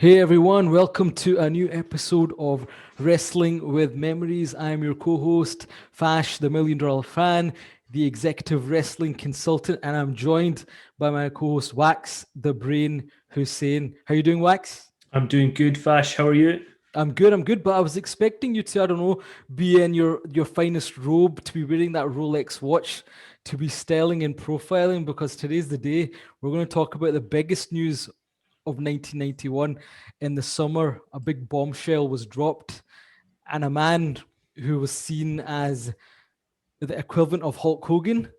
Hey everyone, welcome to a new episode of Wrestling with Memories. I'm your co-host, Fash, the $1,000,000 fan, the executive wrestling consultant, and I'm joined by my co-host, Wax, the brain, Hussein. How you doing, Wax? I'm doing good, Fash. How are you? I'm good, but I was expecting you to, I don't know, be in your finest robe, to be wearing that Rolex watch, to be styling and profiling, because today's the day we're going to talk about the biggest news of 1991. In the summer, a big bombshell was dropped, and a man who was seen as the equivalent of Hulk Hogan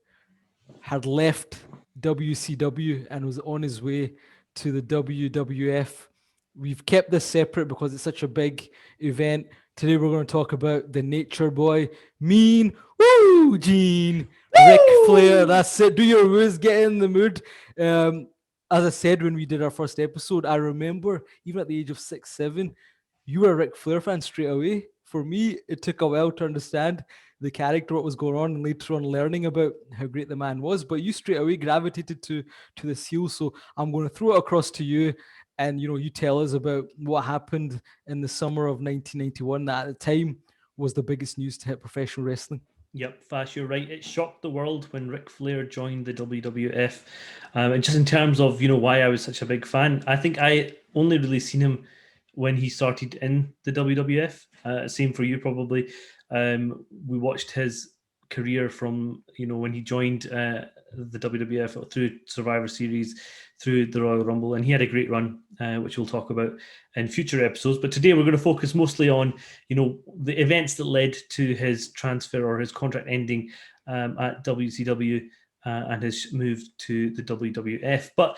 had left WCW and was on his way to the WWF. We've kept this separate because it's such a big event. Today we're going to talk about the Nature Boy, Mean Woo Gene, Ric Flair. Woo! That's it. Do your woos, get in the mood. Um, as I said when we did our first episode, I remember even at the age of 6, 7, you were a Ric Flair fan straight away. For me, it took a while to understand the character, what was going on, and later on learning about how great the man was. But you straight away gravitated to the heel. So I'm going to throw it across to you, and you tell us about what happened in the summer of 1991. That at the time was the biggest news to hit professional wrestling. Yep, Fash, you're right. It shocked the world when Ric Flair joined the WWF. And just in terms of, why I was such a big fan, I think I only really seen him when he started in the WWF. Same for you, probably. We watched his career from, when he joined the WWF through Survivor Series, through the Royal Rumble, and he had a great run, which we'll talk about in future episodes. But today we're going to focus mostly on, the events that led to his transfer or his contract ending at WCW and his move to the WWF. But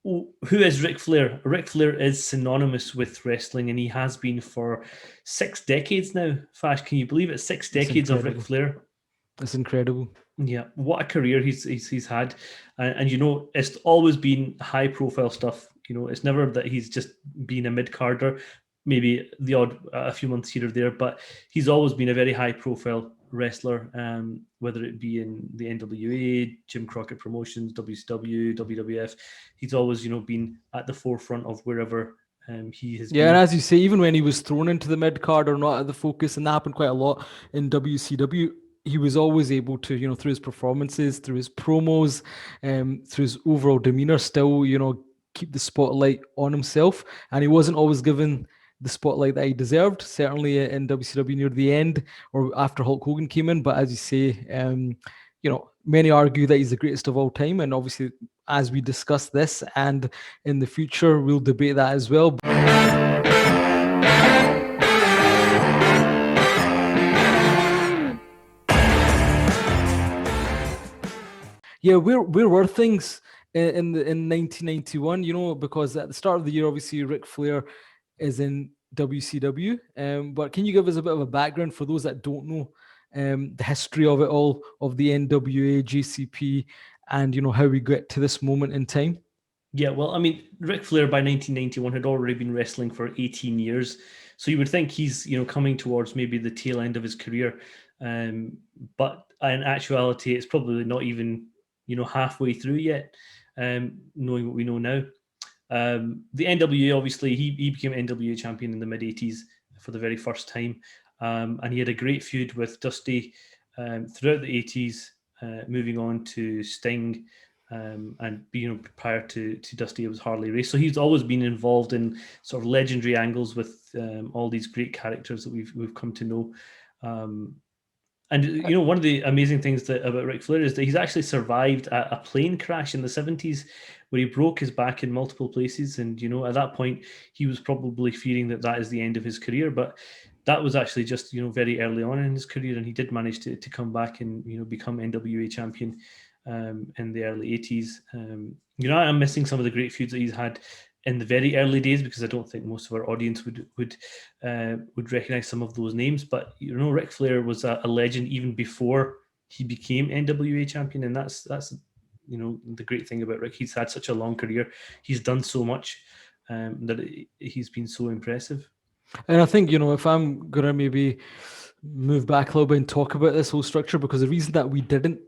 who is Ric Flair? Ric Flair is synonymous with wrestling, and he has been for 6 decades now. Fash, can you believe it? 6 decades of Ric Flair. It's incredible. Yeah, what a career he's had, and it's always been high profile stuff. It's never that he's just been a mid carder, maybe the odd a few months here or there, but he's always been a very high profile wrestler. Whether it be in the NWA, Jim Crockett Promotions, WCW, WWF, he's always been at the forefront of wherever he has Yeah, been. and as you say, even when he was thrown into the mid card or not at the focus, and that happened quite a lot in WCW, he was always able to, through his performances, through his promos, through his overall demeanor, still, keep the spotlight on himself. And he wasn't always given the spotlight that he deserved, certainly in WCW near the end or after Hulk Hogan came in. But as you say, many argue that he's the greatest of all time. And obviously, as we discuss this and in the future, we'll debate that as well. Yeah, where were things in 1991? Because at the start of the year, obviously Ric Flair is in WCW. But can you give us a bit of a background for those that don't know the history of it all, of the NWA, JCP, and how we get to this moment in time? Yeah, well, I mean, Ric Flair by 1991 had already been wrestling for 18 years. So you would think he's, coming towards maybe the tail end of his career. But in actuality, it's probably not even, halfway through yet, knowing what we know now. The NWA, obviously, he became NWA champion in the mid-80s for the very first time. And he had a great feud with Dusty throughout the 80s, moving on to Sting. And prior to Dusty, it was Harley Race. So he's always been involved in sort of legendary angles with all these great characters that we've come to know. And one of the amazing things about Ric Flair is that he's actually survived a plane crash in the 70s where he broke his back in multiple places. And at that point, he was probably fearing that is the end of his career. But that was actually just very early on in his career, and he did manage to come back and become NWA champion in the early 80s. I'm missing some of the great feuds that he's had in the very early days because I don't think most of our audience would recognize some of those names. But Ric Flair was a legend even before he became NWA champion, and that's the great thing about Rick. He's had such a long career. He's done so much that he's been so impressive. And I think, if I'm going to maybe move back a little bit and talk about this whole structure, because the reason that we didn't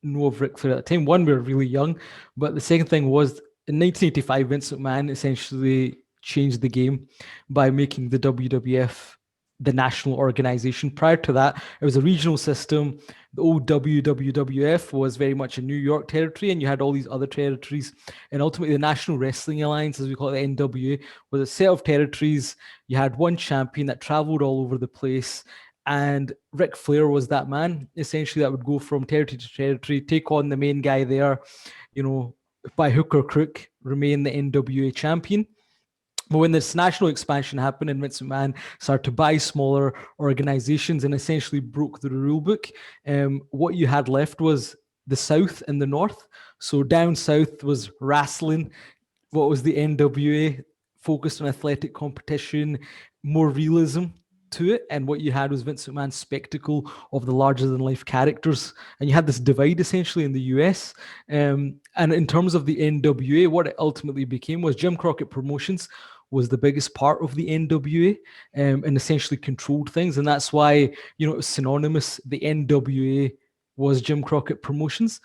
know of Ric Flair at the time, one, we were really young, but the second thing was in 1985, Vince McMahon essentially changed the game by making the WWF the national organization. Prior to that, it was a regional system. The old WWF was very much a New York territory, and you had all these other territories. And ultimately, the National Wrestling Alliance, as we call it, the NWA, was a set of territories. You had one champion that traveled all over the place. And Ric Flair was that man, essentially, that would go from territory to territory, take on the main guy there, by hook or crook, remain the NWA champion. But when this national expansion happened and Vince McMahon started to buy smaller organizations and essentially broke the rule book, what you had left was the South and the North. So down South was wrestling. What was the NWA? Focused on athletic competition, more realism to it. And what you had was Vince McMahon's spectacle of the larger than life characters. And you had this divide essentially in the US. And in terms of the NWA, what it ultimately became was Jim Crockett Promotions was the biggest part of the NWA, and essentially controlled things. And that's why, it was synonymous. The NWA was Jim Crockett Promotions.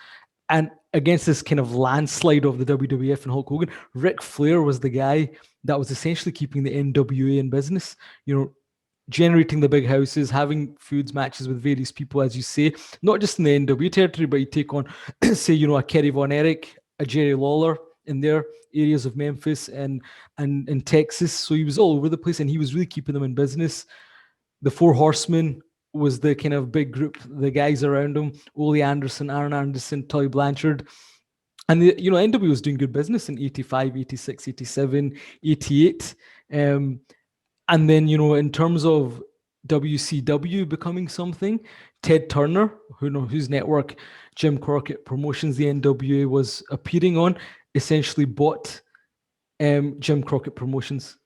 And against this kind of landslide of the WWF and Hulk Hogan, Ric Flair was the guy that was essentially keeping the NWA in business, generating the big houses, having feuds matches with various people, as you say, not just in the NWA territory, but you take on, say, a Kerry Von Erich, a Jerry Lawler in their areas of Memphis and Texas. So he was all over the place, and he was really keeping them in business. The Four Horsemen was the kind of big group, the guys around him, Ole Anderson, Arn Anderson, Tully Blanchard. And the NWA was doing good business in 85, 86, 87, 88. And then, in terms of WCW becoming something, Ted Turner, whose network Jim Crockett Promotions, the NWA, was appearing on, essentially bought Jim Crockett Promotions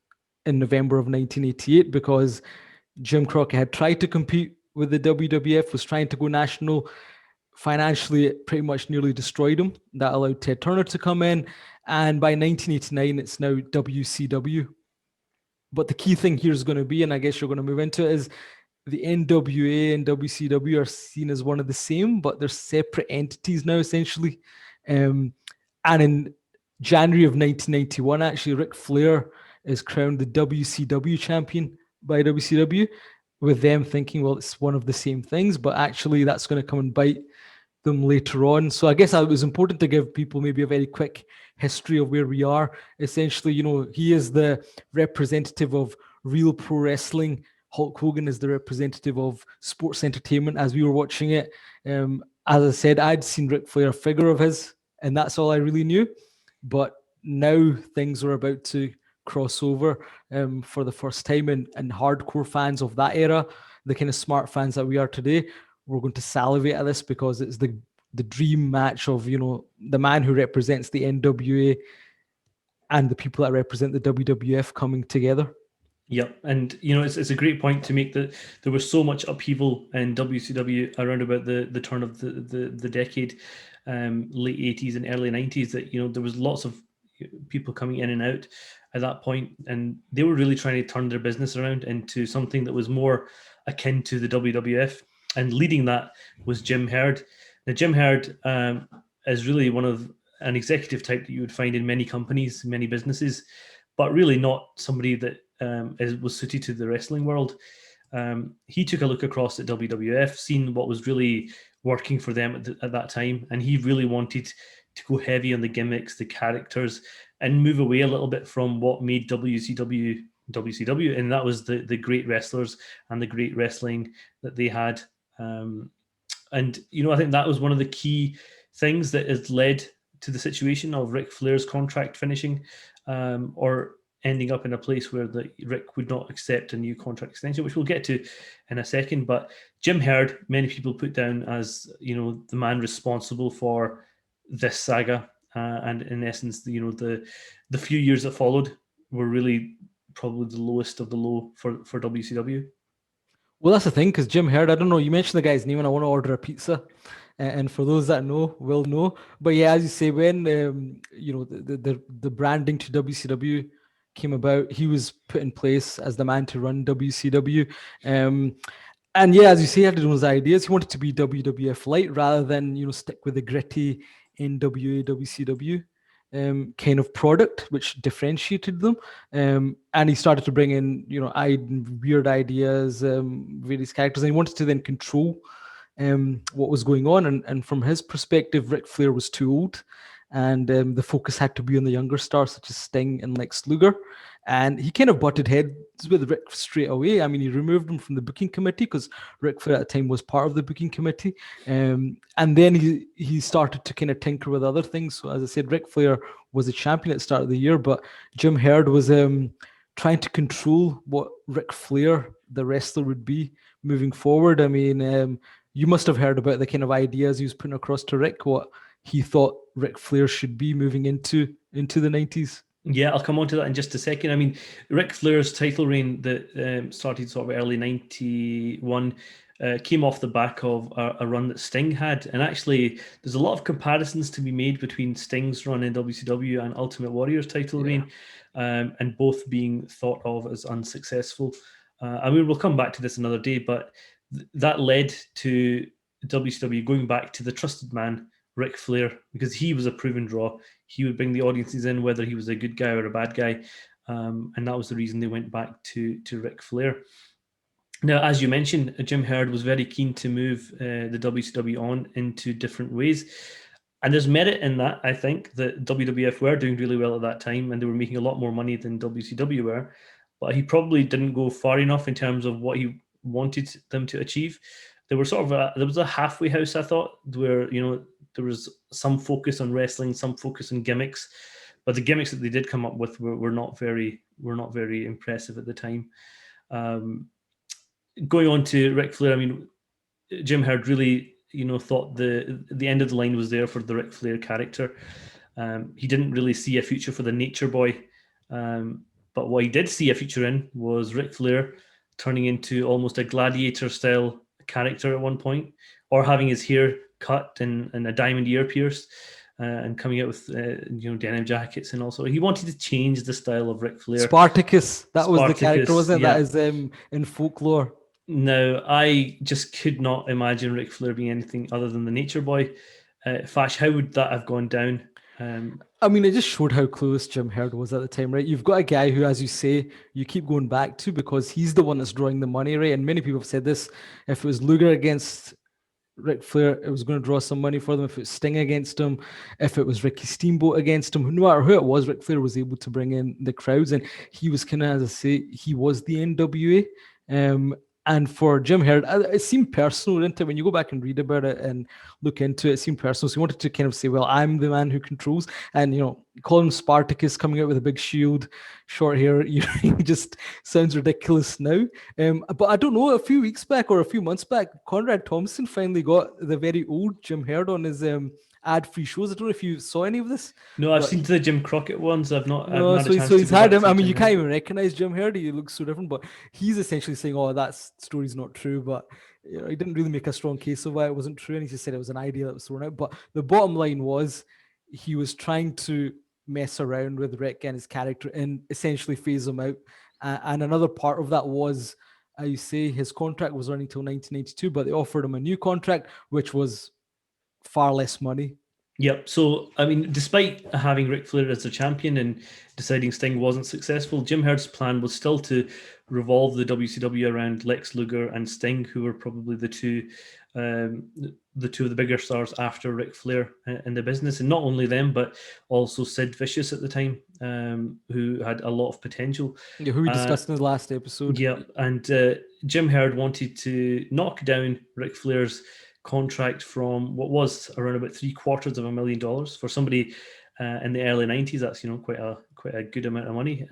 in November of 1988 because Jim Crockett had tried to compete with the WWF, was trying to go national. Financially, it pretty much nearly destroyed him. That allowed Ted Turner to come in. And by 1989, it's now WCW. But the key thing here is going to be, and I guess you're going to move into it, is the NWA and WCW are seen as one of the same, but they're separate entities now, essentially. And in January of 1991, actually, Ric Flair is crowned the WCW champion by WCW, with them thinking, well, it's one of the same things, but actually that's going to come and bite them later on. So I guess it was important to give people maybe a very quick history of where we are. Essentially, he is the representative of real pro wrestling. Hulk Hogan is the representative of sports entertainment as we were watching it. As I said, I'd seen Ric Flair, a figure of his, and that's all I really knew. But now things are about to cross over for the first time, and hardcore fans of that era, the kind of smart fans that we are today, we're going to salivate at this because it's the dream match of, the man who represents the NWA and the people that represent the WWF coming together. Yep, and it's a great point to make that there was so much upheaval in WCW around about the turn of the decade, late 80s and early 90s, that there was lots of people coming in and out at that point, and they were really trying to turn their business around into something that was more akin to the WWF. And leading that was Jim Herd. Now, Jim Herd is really an executive type that you would find in many companies, many businesses, but really not somebody that was suited to the wrestling world. He took a look across at WWF, seen what was really working for them at that time, and he really wanted to go heavy on the gimmicks, the characters, and move away a little bit from what made WCW, and that was the great wrestlers and the great wrestling that they had. And I think that was one of the key things that has led to the situation of Ric Flair's contract finishing, or ending up in a place where Ric would not accept a new contract extension, which we'll get to in a second. But Jim Herd, many people put down as the man responsible for this saga, and in essence, the few years that followed were really probably the lowest of the low for WCW. Well, that's the thing, because Jim Herd, I don't know, you mentioned the guy's name and I want to order a pizza. And for those that know, will know. But yeah, as you say, when the branding to WCW came about, he was put in place as the man to run WCW. And yeah, as you say, he had those ideas. He wanted to be WWF light rather than stick with the gritty NWA WCW. kind of product, which differentiated them. And he started to bring in, weird ideas, various characters, and he wanted to then control what was going on. And from his perspective, Ric Flair was too old, and the focus had to be on the younger stars such as Sting and Lex Luger. And he kind of butted heads with Rick straight away. I mean, he removed him from the booking committee because Ric Flair at the time was part of the booking committee. And then he started to kind of tinker with other things. So as I said, Ric Flair was a champion at the start of the year, but Jim Herd was trying to control what Ric Flair, the wrestler, would be moving forward. I mean, you must have heard about the kind of ideas he was putting across to Rick, what he thought Ric Flair should be moving into the 90s. Yeah, I'll come on to that in just a second. I mean, Ric Flair's title reign that started sort of early 91 came off the back of a run that Sting had. And actually, there's a lot of comparisons to be made between Sting's run in WCW and Ultimate Warrior's title reign, and both being thought of as unsuccessful. I mean, we'll come back to this another day, but that led to WCW going back to the trusted man, Ric Flair, because he was a proven draw. He would bring the audiences in, whether he was a good guy or a bad guy. And that was the reason they went back to Ric Flair. Now, as you mentioned, Jim Herd was very keen to move the WCW on into different ways. And there's merit in that, I think, that WWF were doing really well at that time, and they were making a lot more money than WCW were. But he probably didn't go far enough in terms of what he wanted them to achieve. There were there was a halfway house, I thought, where, there was some focus on wrestling, some focus on gimmicks, but the gimmicks that they did come up with were not very impressive at the time. Going on to Ric Flair, I mean, Jim Herd really, thought the end of the line was there for the Ric Flair character. He didn't really see a future for the Nature Boy, but what he did see a future in was Ric Flair turning into almost a gladiator-style character at one point, or having his hair cut and a diamond ear pierced, and coming out with denim jackets. And also he wanted to change the style of Ric Flair. Spartacus, was the character, wasn't it? Yeah. That is in folklore. No, I just could not imagine Ric Flair being anything other than the Nature Boy. Fash, how would that have gone down? I mean, it just showed how clueless Jim Herd was at the time, right? You've got a guy who, as you say, you keep going back to because he's the one that's drawing the money, right? And many people have said this. If it was Luger against Ric Flair, it was going to draw some money for them. If it was Sting against him, if it was Ricky Steamboat against him, no matter who it was, Ric Flair was able to bring in the crowds. And he was kind of, as I say, he was the NWA. And for Jim Herd, it seemed personal, didn't it? When you go back and read about it and look into it, it seemed personal. So he wanted to kind of say, well, I'm the man who controls. And, call him Spartacus, coming out with a big shield, short hair. He just sounds ridiculous now. But I don't know, a few weeks back or a few months back, Conrad Thompson finally got the very old Jim Herd on his ad-free shows. I don't know if you saw any of this. No, I've seen the Jim Crockett ones. I've not. No, so he's had him. I mean, you can't even recognize Jim Herd. He looks so different, but he's essentially saying, "Oh, that story's not true." But he didn't really make a strong case of why it wasn't true, and he just said it was an idea that was thrown out. But the bottom line was, he was trying to mess around with Rick and his character and essentially phase him out. And another part of that was, you say, his contract was running till 1992, but they offered him a new contract, which was far less money. Yep. So, I mean, despite having Ric Flair as the champion and deciding Sting wasn't successful, Jim Herd's plan was still to revolve the WCW around Lex Luger and Sting, who were probably the two of the bigger stars after Ric Flair in the business. And not only them, but also Sid Vicious at the time, who had a lot of potential. Yeah, who we discussed in the last episode. Yeah. And Jim Herd wanted to knock down Ric Flair's contract from what was around about $750,000 for somebody in the early 90s. That's quite a good amount of money,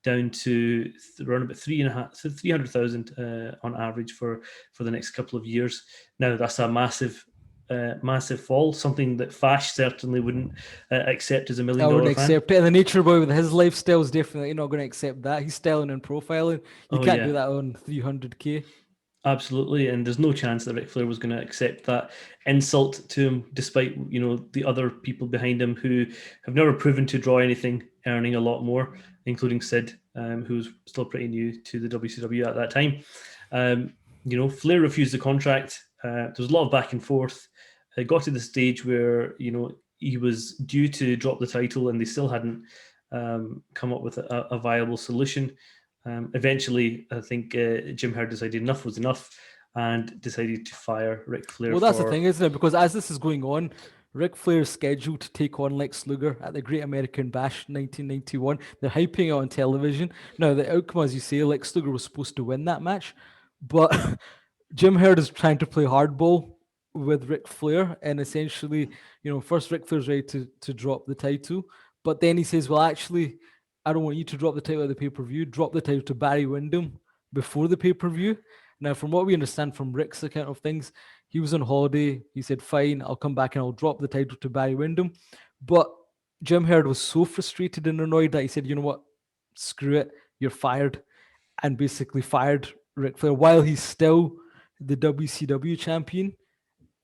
down to around about 300,000 on average for the next couple of years. Now that's a massive fall, something that Fash certainly wouldn't accept as $1 million. I wouldn't accept it. And the Nature Boy with his lifestyle is definitely not going to accept that. He's styling and profiling. You can't do that on 300K. Absolutely, and there's no chance that Ric Flair was going to accept that insult to him, despite the other people behind him who have never proven to draw anything, earning a lot more, including Sid, who's still pretty new to the WCW at that time. Flair refused the contract. There was a lot of back and forth. It got to the stage where he was due to drop the title, and they still hadn't come up with a viable solution. Eventually, I think Jim Herd decided enough was enough and decided to fire Ric Flair Well, that's the for. thing, isn't it? Because as this is going on, Ric Flair is scheduled to take on Lex Luger at the Great American Bash 1991. They're hyping it on television. Now, the outcome, as you say, Lex Luger was supposed to win that match, but Jim Herd is trying to play hardball with Ric Flair, and essentially, first Ric Flair's ready to drop the title, but then he says, "Well, actually, I don't want you to drop the title at the pay-per-view. Drop the title to Barry Windham before the pay-per-view." Now, from what we understand from Rick's account of things, he was on holiday. He said, "Fine, I'll come back and I'll drop the title to Barry Windham." But Jim Herd was so frustrated and annoyed that he said, "You know what? Screw it. You're fired." And basically fired Ric Flair while he's still the WCW champion.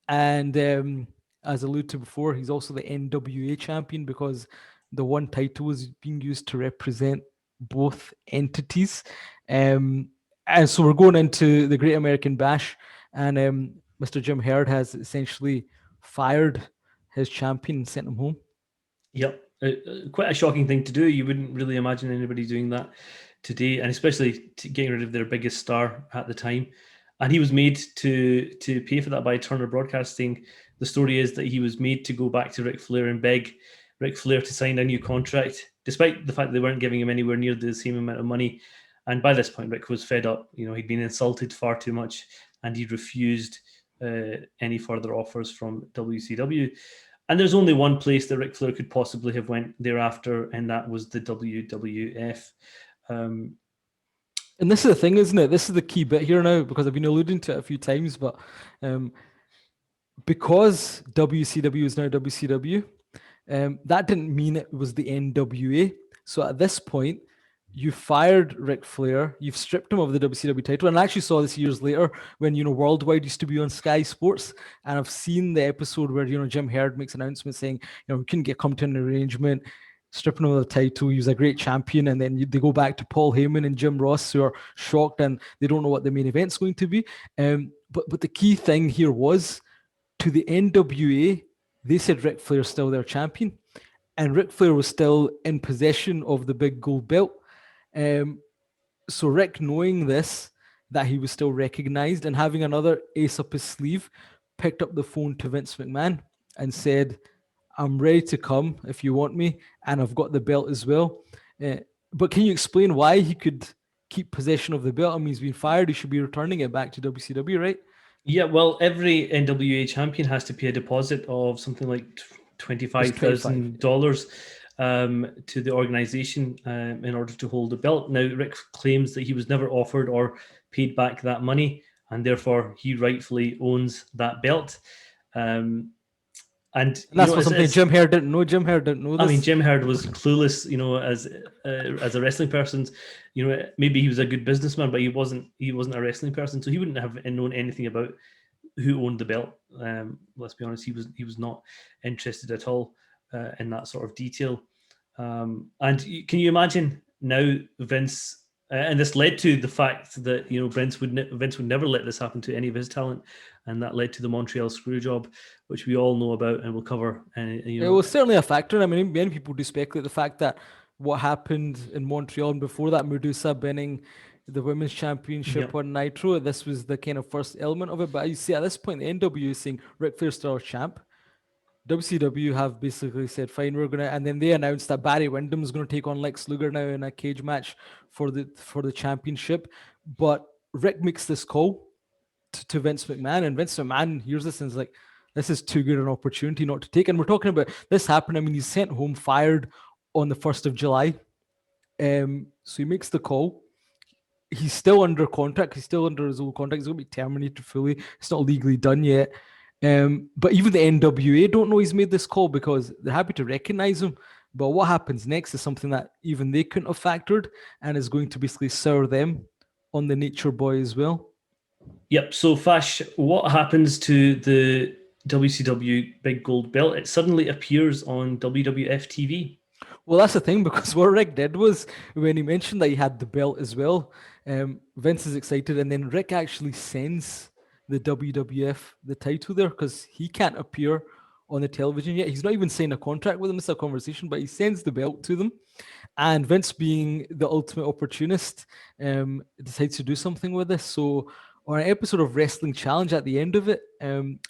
And as alluded to before, he's also the NWA champion because the one title is being used to represent both entities. And so we're going into the Great American Bash, and Mr. Jim Herd has essentially fired his champion and sent him home. Yep, quite a shocking thing to do. You wouldn't really imagine anybody doing that today, and especially getting rid of their biggest star at the time. And he was made to pay for that by Turner Broadcasting. The story is that he was made to go back to Ric Flair and beg Ric Flair to sign a new contract, despite the fact that they weren't giving him anywhere near the same amount of money. And by this point, Ric was fed up. He'd been insulted far too much, and he refused any further offers from WCW. And there's only one place that Ric Flair could possibly have went thereafter, and that was the WWF. And this is the thing, isn't it? This is the key bit here now, because I've been alluding to it a few times, but because WCW is now WCW, that didn't mean it was the NWA. So at this point, you fired Ric Flair, you've stripped him of the WCW title, and I actually saw this years later when Worldwide used to be on Sky Sports, and I've seen the episode where Jim Herd makes an announcement saying we couldn't come to an arrangement, stripping him of the title. He was a great champion, and then they go back to Paul Heyman and Jim Ross, who are shocked and they don't know what the main event's going to be. But the key thing here was, to the NWA, they said Ric Flair's still their champion, and Ric Flair was still in possession of the big gold belt. So Rick, knowing this, that he was still recognized and having another ace up his sleeve, picked up the phone to Vince McMahon and said, "I'm ready to come if you want me, and I've got the belt as well." But can you explain why he could keep possession of the belt? I mean, he's been fired. He should be returning it back to WCW, right? Yeah, well, every NWA champion has to pay a deposit of something like $25,000 to the organization in order to hold the belt. Now, Rick claims that he was never offered or paid back that money, and therefore he rightfully owns that belt. And that's something Jim Herd didn't know. Jim Herd didn't know this. I mean, Jim Herd was clueless, as a wrestling person. Maybe he was a good businessman, but he wasn't a wrestling person, so he wouldn't have known anything about who owned the belt. Let's be honest, he was not interested at all in that sort of detail. And can you imagine now Vince? And this led to the fact that Vince would never let this happen to any of his talent, and that led to the Montreal Screwjob, which we all know about and we'll cover. It was certainly a factor. I mean, many people do speculate the fact that what happened in Montreal and before that, Medusa winning the women's championship on Nitro, this was the kind of first element of it. But you see, at this point, the NWA is saying Ric Flair's still our champ. WCW have basically said, fine, we're gonna, and then they announced that Barry Windham is going to take on Lex Luger now in a cage match for the championship. But Rick makes this call to Vince McMahon, and Vince McMahon hears this and is like, this is too good an opportunity not to take. And we're talking about this happened. I mean, he's sent home fired on the 1st of July. So he makes the call. He's still under contract. He's still under his old contract. He's going to be terminated fully. It's not legally done yet. But even the NWA don't know he's made this call because they're happy to recognize him. But what happens next is something that even they couldn't have factored and is going to basically sour them on the Nature Boy as well. Yep. So, Fash, what happens to the WCW Big Gold Belt? It suddenly appears on WWF TV. Well, that's the thing, because what Rick did was, when he mentioned that he had the belt as well, Vince is excited, and then Rick actually sends the WWF the title there because he can't appear on the television yet. He's not even signed a contract with them. It's a conversation, but he sends the belt to them. And Vince, being the ultimate opportunist, decides to do something with this. So, on an episode of Wrestling Challenge, at the end of it,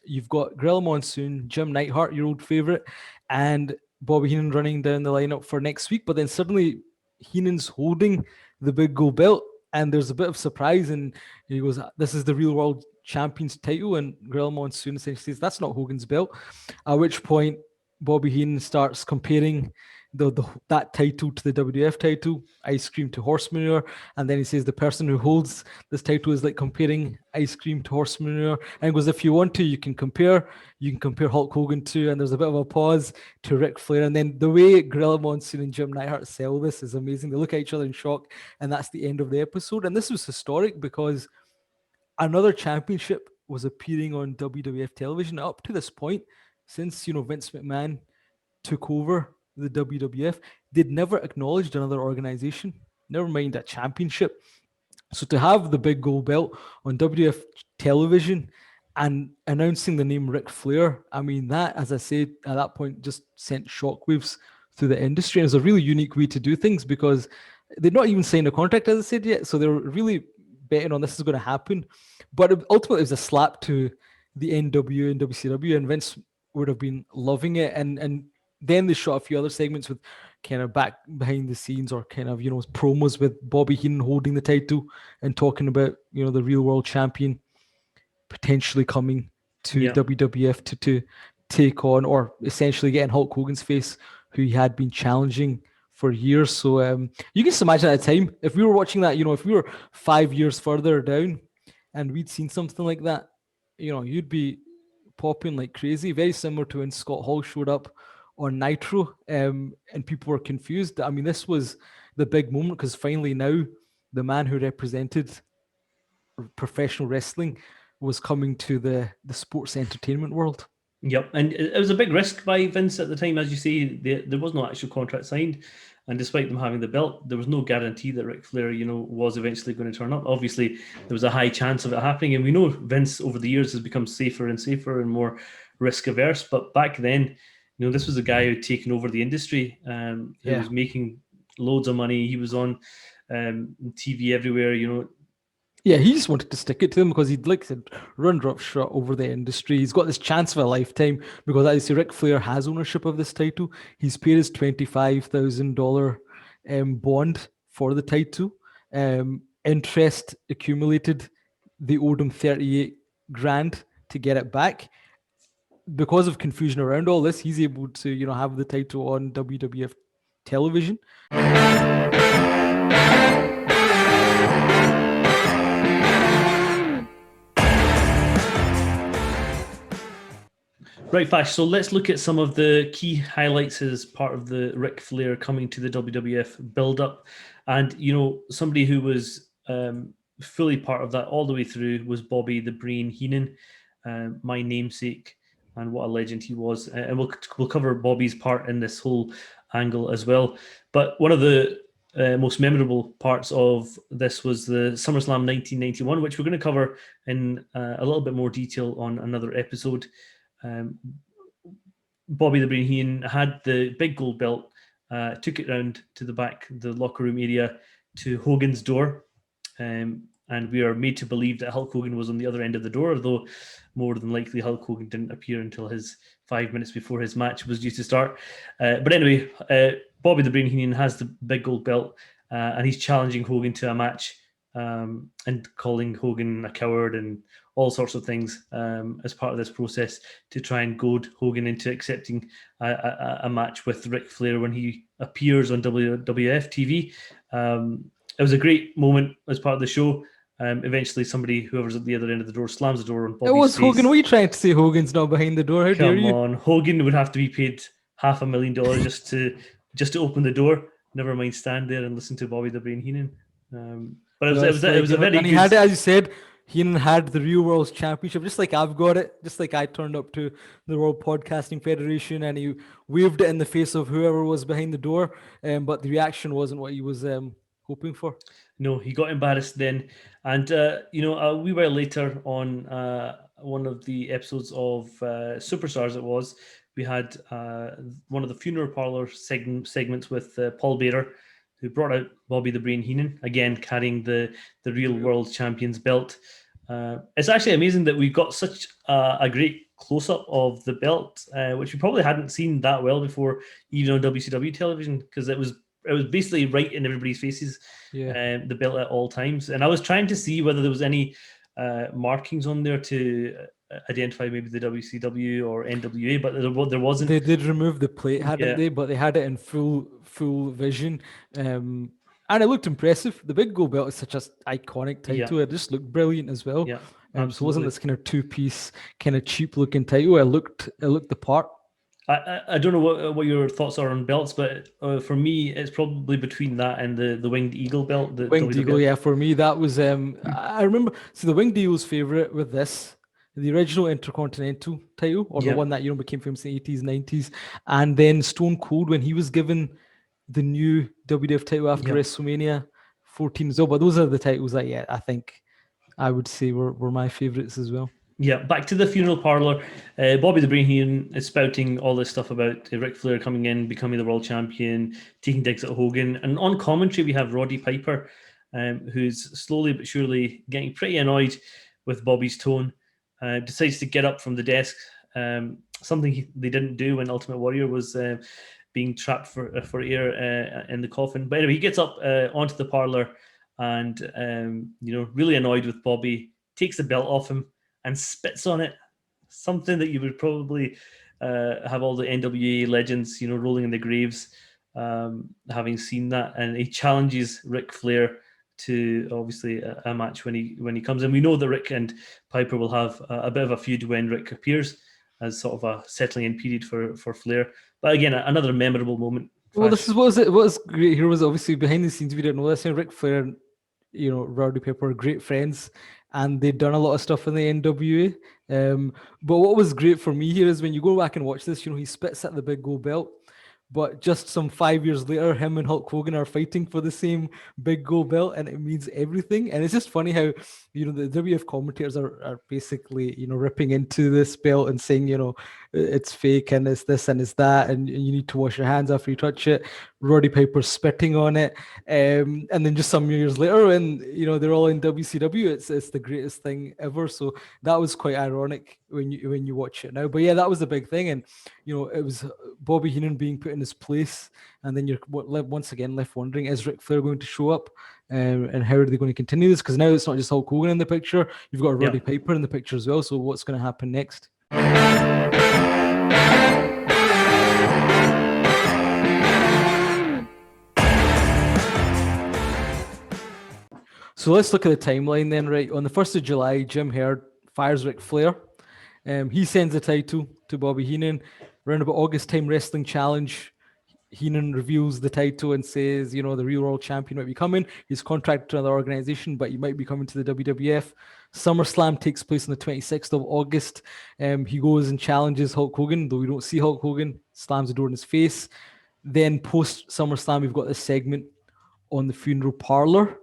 you've got Gorilla Monsoon, Jim Neidhart, your old favorite, and Bobby Heenan running down the lineup for next week. But then suddenly, Heenan's holding the big gold belt, and there's a bit of surprise, and he goes, "This is the real world champion's title," and Gorilla Monsoon essentially says, "That's not Hogan's belt." At which point, Bobby Heenan starts comparing that title to the WWF title, ice cream to horse manure, and then he says the person who holds this title is like comparing ice cream to horse manure, and he goes, "If you want to, you can compare Hulk Hogan to," and there's a bit of a pause, "to Ric Flair." And then the way Gorilla Monsoon and Jim Neidhart sell this is amazing. They look at each other in shock, and that's the end of the episode. And this was historic because another championship was appearing on WWF television. Up to this point, since Vince McMahon took over the WWF, they'd never acknowledged another organization, never mind a championship. So to have the big gold belt on WWF television and announcing the name Ric Flair, I mean, that, as I said, at that point just sent shockwaves through the industry. And it's a really unique way to do things because they'd not even signed a contract, as I said, yet. So they were really betting on this is going to happen. But ultimately, it was a slap to the NWA and WCW, and Vince would have been loving it. And then they shot a few other segments with kind of back behind the scenes or kind of, promos with Bobby Heenan holding the title and talking about, the real world champion potentially coming to WWF to take on, or essentially getting Hulk Hogan's face, who he had been challenging for years. So you can just imagine at the time, if we were watching that, if we were 5 years further down and we'd seen something like that, you'd be popping like crazy. Very similar to when Scott Hall showed up on Nitro, and people were confused. I mean, this was the big moment because finally now the man who represented professional wrestling was coming to the sports entertainment world. Yep, and it was a big risk by Vince at the time. As you say, there was no actual contract signed, and despite them having the belt, there was no guarantee that Ric Flair, was eventually going to turn up. Obviously, there was a high chance of it happening, and we know Vince over the years has become safer and safer and more risk averse. But back then, this was a guy who'd taken over the industry. He was making loads of money. He was on TV everywhere. Yeah, he just wanted to stick it to him because he'd, like I said, run roughshod over the industry. He's got this chance of a lifetime because, as you say, Ric Flair has ownership of this title. He's paid his $25,000 bond for the title. Interest accumulated. They owed him 38 grand to get it back. Because of confusion around all this, he's able to, have the title on WWF television. Right, Fash, so let's look at some of the key highlights as part of the Ric Flair coming to the WWF build-up. And, somebody who was fully part of that all the way through was Bobby the Brain Heenan, my namesake, and what a legend he was. And we'll cover Bobby's part in this whole angle as well. But one of the most memorable parts of this was the SummerSlam 1991, which we're going to cover in a little bit more detail on another episode. Bobby the Brain Heenan had the big gold belt, took it round to the back, the locker room area, to Hogan's door. And we are made to believe that Hulk Hogan was on the other end of the door, although more than likely Hulk Hogan didn't appear until his 5 minutes before his match was due to start. But anyway, Bobby the Brain Heenan has the big gold belt, and he's challenging Hogan to a match, and calling Hogan a coward and all sorts of things as part of this process to try and goad Hogan into accepting a match with Ric Flair when he appears on WWF TV. It was a great moment as part of the show. Eventually, whoever's at the other end of the door, slams the door on Bobby's face. It was Hogan. What are you trying to say? Hogan's not behind the door? How dare you? Come on, Hogan would have to be paid $500,000 just to open the door. Never mind stand there and listen to Bobby the Brain Heenan. But it was a very and he had it, as you said. Heenan had the Real World Championship, just like I've got it, just like I turned up to the World Podcasting Federation and he waved it in the face of whoever was behind the door, but the reaction wasn't what he was hoping for. No, he got embarrassed then. And, a wee while later on one of the episodes of Superstars, it was, we had one of the funeral parlor segments with Paul Bearer, who brought out Bobby the Brain Heenan, again carrying the real world champion's belt. It's actually amazing that we've got such a great close-up of the belt, which we probably hadn't seen that well before, even on WCW television, because it was basically right in everybody's faces, the belt at all times. And I was trying to see whether there was any markings on there to identify maybe the WCW or NWA, but there wasn't. They did remove the plate, hadn't they? But they had it in full vision. And it looked impressive. The big gold belt is such an iconic title. It just looked brilliant as well. Yeah, so it wasn't this kind of two-piece, kind of cheap-looking title. It looked the part. I don't know what your thoughts are on belts, but for me, it's probably between that and the Winged Eagle belt. The Winged Eagle, yeah. For me, that was I remember. So the Winged Eagle's favorite with this, the original Intercontinental title, or the one that became famous in the 80s, 90s, and then Stone Cold when he was given the new WWF title after WrestleMania 14 as well. But those are the titles that, I think I would say were my favorites as well. Yeah, back to the funeral parlor. Bobby the Brain Heenan is spouting all this stuff about Ric Flair coming in, becoming the world champion, taking digs at Hogan. And on commentary, we have Roddy Piper, who's slowly but surely getting pretty annoyed with Bobby's tone. Decides to get up from the desk, something they didn't do when Ultimate Warrior was being trapped for air in the coffin. But anyway, he gets up onto the parlor and, really annoyed with Bobby, takes the belt off him and spits on it. Something that you would probably have all the NWA legends, rolling in the graves, having seen that. And he challenges Ric Flair to obviously a match when he comes in. We know that Rick and Piper will have a bit of a feud when Rick appears, as sort of a settling in period for Flair. But again, another memorable moment. Well, this is what was great here was obviously behind the scenes. We didn't know this. And Ric Flair and Roddy Piper are great friends, and they'd done a lot of stuff in the NWA. But what was great for me here is when you go back and watch this, he spits at the big gold belt. But just some 5 years later, him and Hulk Hogan are fighting for the same big gold belt, and it means everything. And it's just funny how, the WWF commentators are basically, ripping into this belt and saying, it's fake and it's this and it's that, and you need to wash your hands after you touch it. Roddy Piper spitting on it. And then just some years later, when, they're all in WCW, it's the greatest thing ever. So that was quite ironic when you watch it now. But yeah, that was the big thing. And, it was Bobby Heenan being put in his place. And then you're once again left wondering, is Ric Flair going to show up? And how are they going to continue this? Because now it's not just Hulk Hogan in the picture. You've got Roddy Piper in the picture as well. So what's going to happen next? So let's look at the timeline then, right? On the 1st of July, Jim Herd fires Ric Flair. He sends the title to Bobby Heenan. Around about August time, Wrestling Challenge, Heenan reveals the title and says, the real world champion might be coming. He's contracted to another organization, but he might be coming to the WWF. SummerSlam takes place on the 26th of August. He goes and challenges Hulk Hogan, though we don't see Hulk Hogan, slams the door in his face. Then post SummerSlam, we've got this segment on the funeral parlor.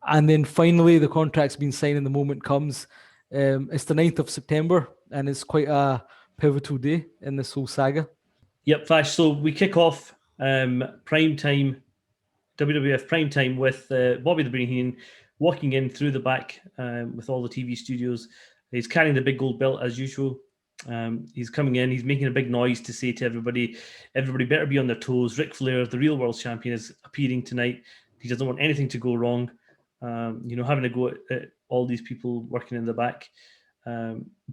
And then finally, the contract's been signed and the moment comes. It's the 9th of September, and it's quite a pivotal day in this whole saga. Yep, Fash. So we kick off prime time, WWF prime time with Bobby the Brain Heenan walking in through the back with all the TV studios. He's carrying the big gold belt as usual. He's coming in. He's making a big noise to say to everybody better be on their toes. Ric Flair, the real world champion, is appearing tonight. He doesn't want anything to go wrong. Having to go at all these people working in the back.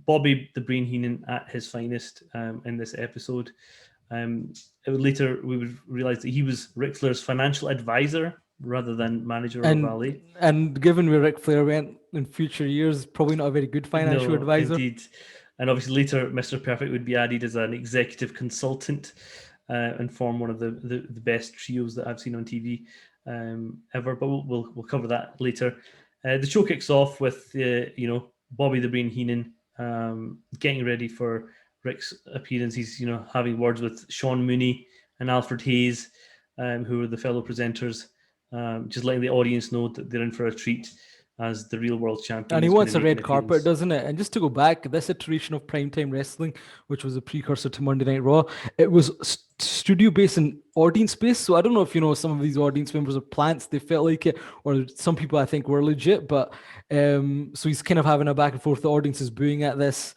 Bobby the Brain Heenan at his finest in this episode. Later, we would realize that he was Ric Flair's financial advisor rather than manager or valet. And given where Ric Flair went in future years, probably not a very good financial advisor. Indeed. And obviously later, Mr. Perfect would be added as an executive consultant and form one of the best trios that I've seen on TV ever. But we'll cover that later. The show kicks off with Bobby the Brain Heenan getting ready for Rick's appearance. He's having words with Sean Mooney and Alfred Hayes, who are the fellow presenters, just letting the audience know that they're in for a treat. as the real world champion And he is going to wants a make an red carpet, appearance. doesn't it? And just to go back, this iteration of primetime wrestling, which was a precursor to Monday Night Raw, it was studio based and audience based. So I don't know if you know some of these audience members are plants. They felt like it, or some people I think were legit. But so he's kind of having a back and forth. The audience is booing at this.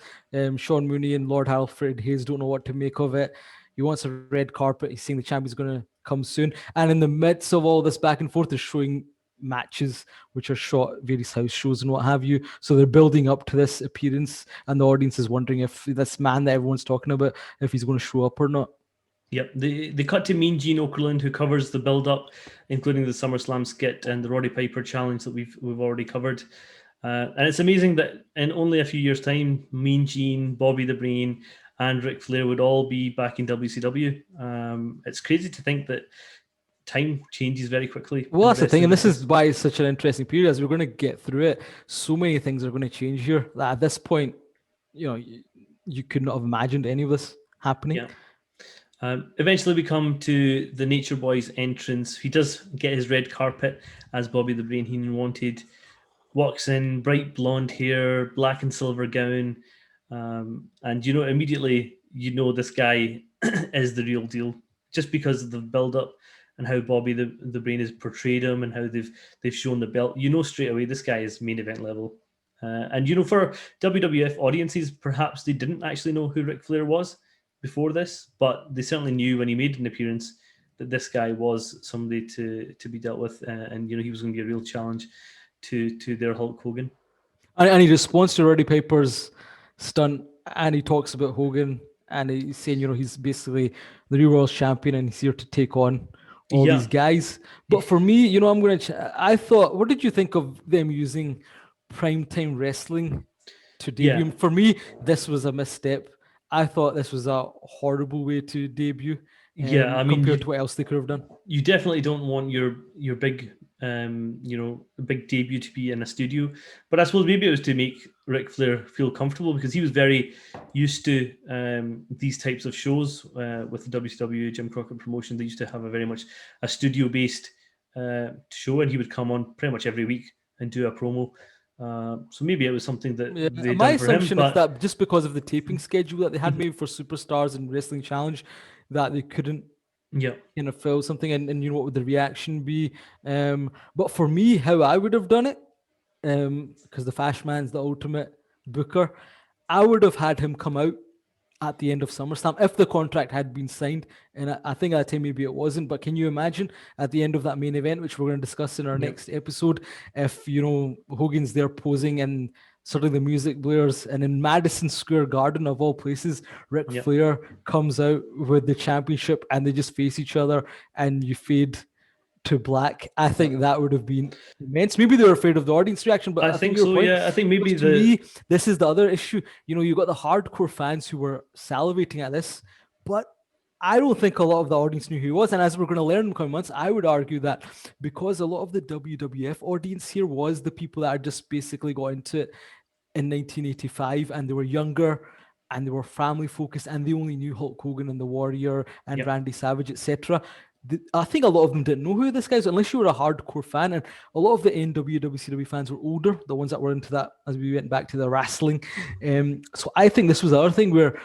Sean Mooney and Lord Alfred Hayes don't know what to make of it. He wants a red carpet. He's saying the champion's going to come soon. And in the midst of all this back and forth, they're showing matches which are shot at various house shows and what have you. So they're building up to this appearance, and the audience is wondering if this man that everyone's talking about, if he's going to show up or not. Yep, they cut to Mean Gene Okerlund, who covers the build-up, including the SummerSlam skit and the Roddy Piper challenge that we've already covered. And it's amazing that in only a few years' time, Mean Gene, Bobby the Brain, and Ric Flair would all be back in WCW. It's crazy to think that time changes very quickly. Well, that's the thing, and this is why it's such an interesting period. As we're going to get through it, so many things are going to change here that at this point, you could not have imagined any of this happening. Yeah. Eventually, we come to the Nature Boy's entrance. He does get his red carpet, as Bobby the Brain Heenan wanted. Walks in, bright blonde hair, black and silver gown. And, immediately, this guy is the real deal. Just because of the build-up and how Bobby the Brain has portrayed him and how they've shown the belt. Straight away, this guy is main event level. And, for WWF audiences, perhaps they didn't actually know who Ric Flair was before this, but they certainly knew when he made an appearance that this guy was somebody to be dealt with, and he was going to be a real challenge to their Hulk Hogan. And he responds to Roddy Piper's stunt, and he talks about Hogan, and he's saying he's basically the real world champion, and he's here to take on all these guys. But for me, I thought, what did you think of them using primetime wrestling to debut? Yeah. For me, this was a misstep. I thought this was a horrible way to debut. Compared to what else they could have done. You definitely don't want your big, big debut to be in a studio. But I suppose maybe it was to make Ric Flair feel comfortable, because he was very used to these types of shows with the WCW, Jim Crockett promotion. They used to have a very much a studio-based show, and he would come on pretty much every week and do a promo. So maybe it was something that my assumption is that just because of the taping schedule that they had, maybe for Superstars and Wrestling Challenge, that they couldn't fill something, and what would the reaction be? But for me, how I would have done it, because the Fash Man's the ultimate booker, I would have had him come out at the end of SummerSlam if the contract had been signed. And I think at the time maybe it wasn't, but can you imagine at the end of that main event, which we're going to discuss in our next episode, if Hogan's there posing and suddenly the music blares, and in Madison Square Garden of all places, Ric Flair comes out with the championship and they just face each other and you fade to black. I think that would have been immense. Maybe they were afraid of the audience reaction, but I think so. I think maybe to me, this is the other issue. You got the hardcore fans who were salivating at this, but I don't think a lot of the audience knew who he was. And as we're going to learn in the coming months, I would argue that because a lot of the WWF audience here was the people that are just basically got into it in 1985, and they were younger and they were family focused, and they only knew Hulk Hogan and the Warrior and Randy Savage, etc. I think a lot of them didn't know who this guy is unless you were a hardcore fan, and a lot of the WCW fans were older, the ones that were into that as we went back to the wrestling. So I think this was the other thing where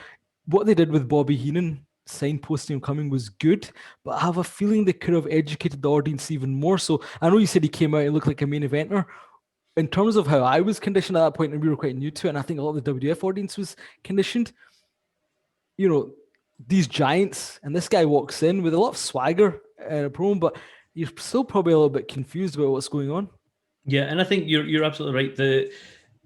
what they did with Bobby Heenan signposting him coming was good, but I have a feeling they could have educated the audience even more. So I know you said he came out and looked like a main eventer. In terms of how I was conditioned at that point, and we were quite new to it, and I think a lot of the WWF audience was conditioned, these giants, and this guy walks in with a lot of swagger and a promo, but you're still probably a little bit confused about what's going on. Yeah, and I think you're absolutely right.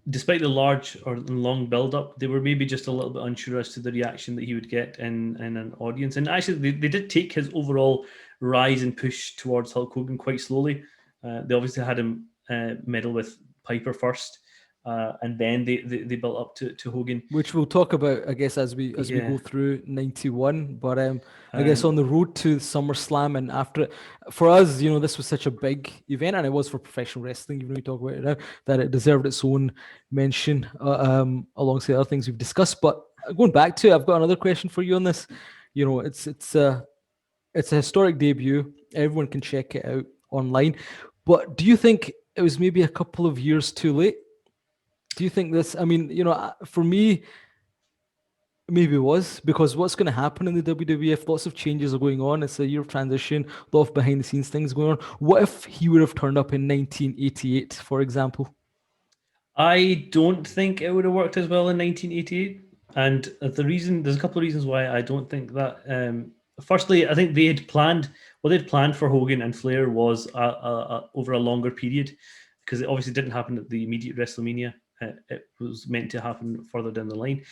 Despite the large or long build-up, they were maybe just a little bit unsure as to the reaction that he would get in an audience. And actually, they did take his overall rise and push towards Hulk Hogan quite slowly. They obviously had him medal with Piper first, and then they built up to Hogan, which we'll talk about, I guess, as we go through 91. But I guess on the road to SummerSlam and after it, for us, this was such a big event, and it was for professional wrestling, even though we talk about it now, that it deserved its own mention alongside other things we've discussed. But going back to it, I've got another question for you on this. It's a historic debut. Everyone can check it out online. But do you think it was maybe a couple of years too late? Do you think this? I mean, for me, maybe it was because what's going to happen in the WWF? Lots of changes are going on. It's a year of transition, a lot of behind the scenes things going on. What if he would have turned up in 1988, for example? I don't think it would have worked as well in 1988. And there's a couple of reasons why I don't think that. Firstly, I think what they'd planned for Hogan and Flair was over a longer period, because it obviously didn't happen at the immediate WrestleMania. It was meant to happen further down the line.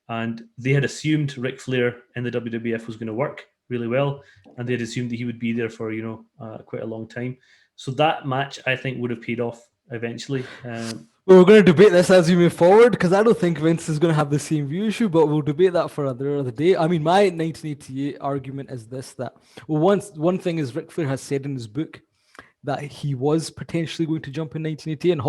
And they had assumed Ric Flair in the WWF was going to work really well, and they had assumed that he would be there for quite a long time. So that match, I think, would have paid off eventually. Well, we're going to debate this as we move forward because I don't think Vince is going to have the same view issue, but we'll debate that for another day. I mean, my 1988 argument is this: that one thing is Ric Flair has said in his book that he was potentially going to jump in 1988, and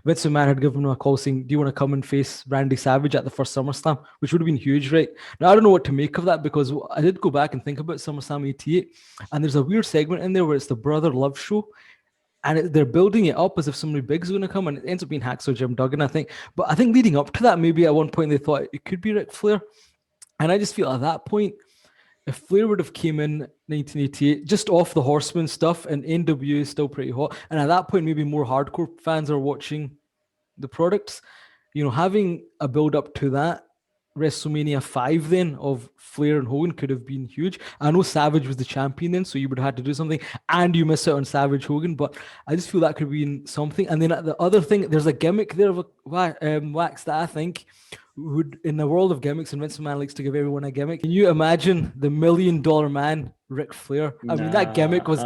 Vince McMahon had given him a call saying, "Do you want to come and face Randy Savage at the first SummerSlam?" Which would have been huge, right? Now I don't know what to make of that because I did go back and think about SummerSlam '88, and there's a weird segment in there where it's the Brother Love show. And they're building it up as if somebody big's going to come, and it ends up being Hacksaw Jim Duggan, I think. But I think leading up to that, maybe at one point they thought it could be Ric Flair. And I just feel at that point, if Flair would have came in 1988, just off the Horseman stuff, and NWA is still pretty hot, and at that point, maybe more hardcore fans are watching the products, having a build up to that, WrestleMania 5 then of Flair and Hogan could have been huge. I know Savage was the champion then, so you would have had to do something, and you miss out on Savage Hogan, but I just feel that could have been something. And then the other thing, there's a gimmick there of Wax that I think would, in the world of gimmicks, and Vince McMahon likes to give everyone a gimmick. Can you imagine the $1 million man, Ric Flair? I mean, that gimmick was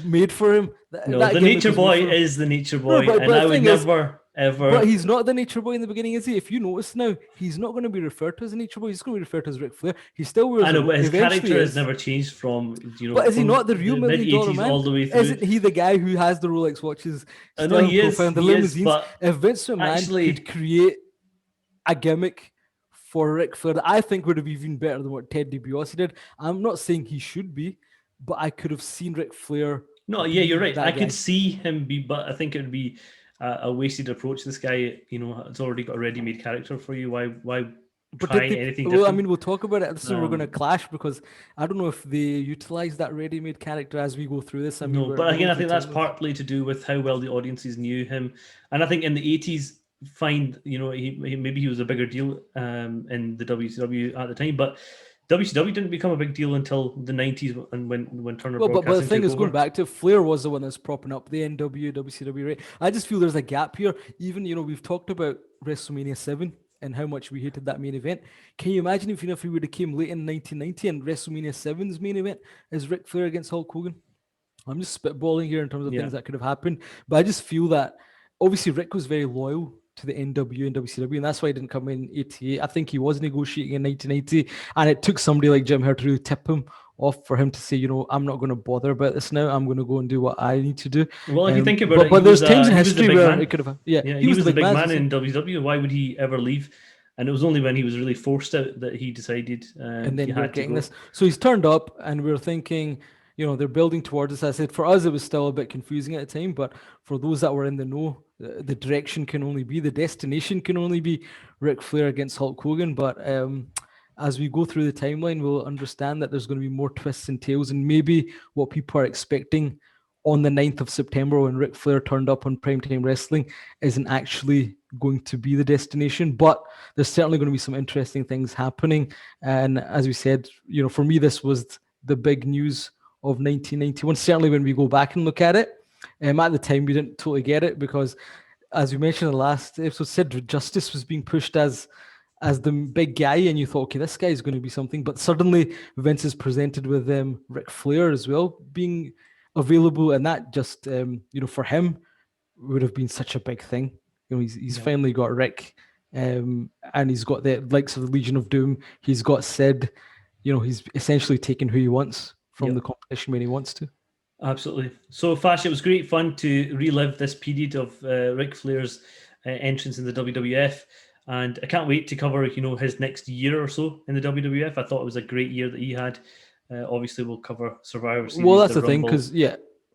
made for him. The Nature Boy is the Nature Boy, and I would never. Ever. But he's not the Nature Boy in the beginning, is he? If you notice now, he's not going to be referred to as a Nature Boy. He's going to be referred to as Ric Flair. He still wears. I know, but his character has never changed from But is he not the real $1 million man? All the way through. Isn't he the guy who has the Rolex watches? I know he is. The limousines. If Vince McMahon could create a gimmick for Ric Flair that I think would have been even better than what Ted DiBiase did, I'm not saying he should be, but I could have seen Ric Flair. No, yeah, you're right. I could see him be, but I think it would be a wasted approach. This guy, has already got a ready-made character for you. Why try anything different? Well, I mean, we'll talk about it. This is we're going to clash because I don't know if they utilize that ready-made character as we go through this. I mean, no, but again, I think that's partly to do with how well the audiences knew him, and I think in the 80s, maybe he was a bigger deal in the WCW at the time, but WCW didn't become a big deal until the 90s and when Turner Broadcasting but the thing is, over. going back to Flair was the one that's propping up the NWA, WCW, right? I just feel there's a gap here. Even, we've talked about WrestleMania 7 and how much we hated that main event. Can you imagine if he would have came late in 1990 and WrestleMania 7's main event is Ric Flair against Hulk Hogan? I'm just spitballing here in terms of things that could have happened. But I just feel that, obviously, Rick was very loyal to the NWA and WCW, and that's why he didn't come in 88. I think he was negotiating in 1980, and it took somebody like Jim Herd to really tip him off for him to say, I'm not going to bother about this now. I'm going to go and do what I need to do. Well, if you think about it, but there's times in history where it could have. Yeah, he was the big man in WCW. Why would he ever leave? And it was only when he was really forced out that he decided. And then you're getting this. So he's turned up, and we're thinking, they're building towards this. I said, for us, it was still a bit confusing at the time, but for those that were in the know, the direction can only be, the destination can only be Ric Flair against Hulk Hogan. But as we go through the timeline, we'll understand that there's going to be more twists and tails, and maybe what people are expecting on the 9th of September when Ric Flair turned up on Primetime Wrestling isn't actually going to be the destination. But there's certainly going to be some interesting things happening. And as we said, for me, this was the big news of 1991. Certainly when we go back and look at it, at the time we didn't totally get it because, as we mentioned in the last episode, Sid Justice was being pushed as the big guy, and you thought, okay, this guy is going to be something. But suddenly Vince is presented with Ric Flair as well being available, and that just for him would have been such a big thing. He's finally got Rick, and he's got the likes of the Legion of Doom. He's got Sid. He's essentially taken who he wants from the competition when he wants to. Absolutely. So, Fash, it was great fun to relive this period of Ric Flair's entrance in the WWF, and I can't wait to cover, his next year or so in the WWF. I thought it was a great year that he had. Obviously, we'll cover Survivor Series. Well, that's the thing, because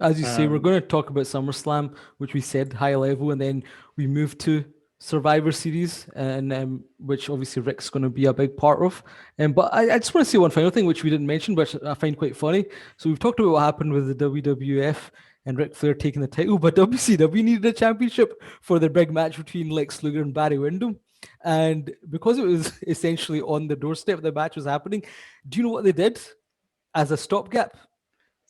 As you say, we're going to talk about SummerSlam, which we said high level, and then we move to Survivor Series, and which obviously Rick's going to be a big part of. But I just want to say one final thing, which we didn't mention, but I find quite funny. So we've talked about what happened with the WWF and Ric Flair taking the title, but WCW needed a championship for their big match between Lex Luger and Barry Windham. And because it was essentially on the doorstep, the match was happening. Do you know what they did as a stopgap?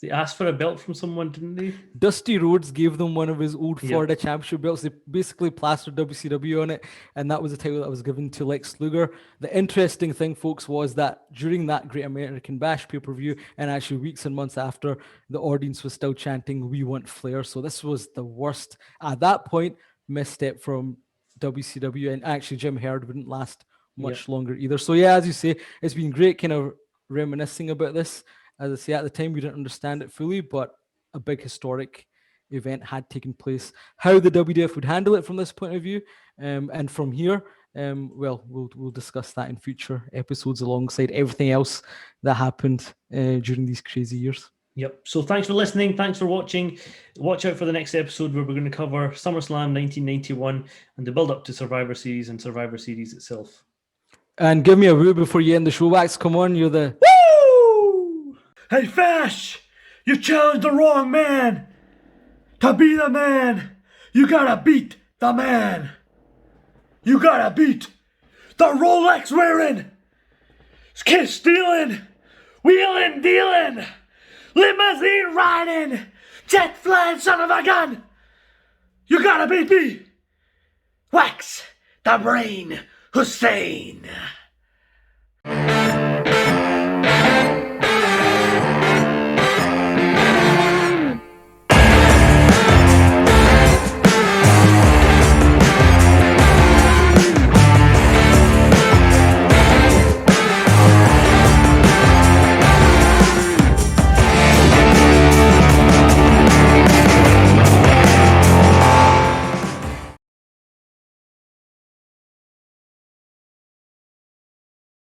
They asked for a belt from someone, didn't they? Dusty Rhodes gave them one of his old Yep. Florida Championship belts. They basically plastered WCW on it, and that was the title that was given to Lex Luger. The interesting thing, folks, was that during that Great American Bash pay-per-view, and actually weeks and months after, the audience was still chanting, "We want Flair." So this was the worst, at that point, misstep from WCW, and actually Jim Herd wouldn't last much longer either. So yeah, as you say, it's been great kind of reminiscing about this. As I say, at the time, we didn't understand it fully, but a big historic event had taken place. How the WWF would handle it from this point of view, and from here, well, we'll discuss that in future episodes alongside everything else that happened during these crazy years. Yep. So thanks for listening. Thanks for watching. Watch out for the next episode where we're going to cover SummerSlam 1991 and the build-up to Survivor Series and Survivor Series itself. And give me a woo before you end the show, Wax. Come on, you're the... Woo! Hey, Fash! You challenged the wrong man! To be the man, you gotta beat the man! You gotta beat the Rolex wearing, kiss stealing, wheelin, dealin, limousine riding, jet flying son of a gun! You gotta beat me! Wax, the brain, Hussein!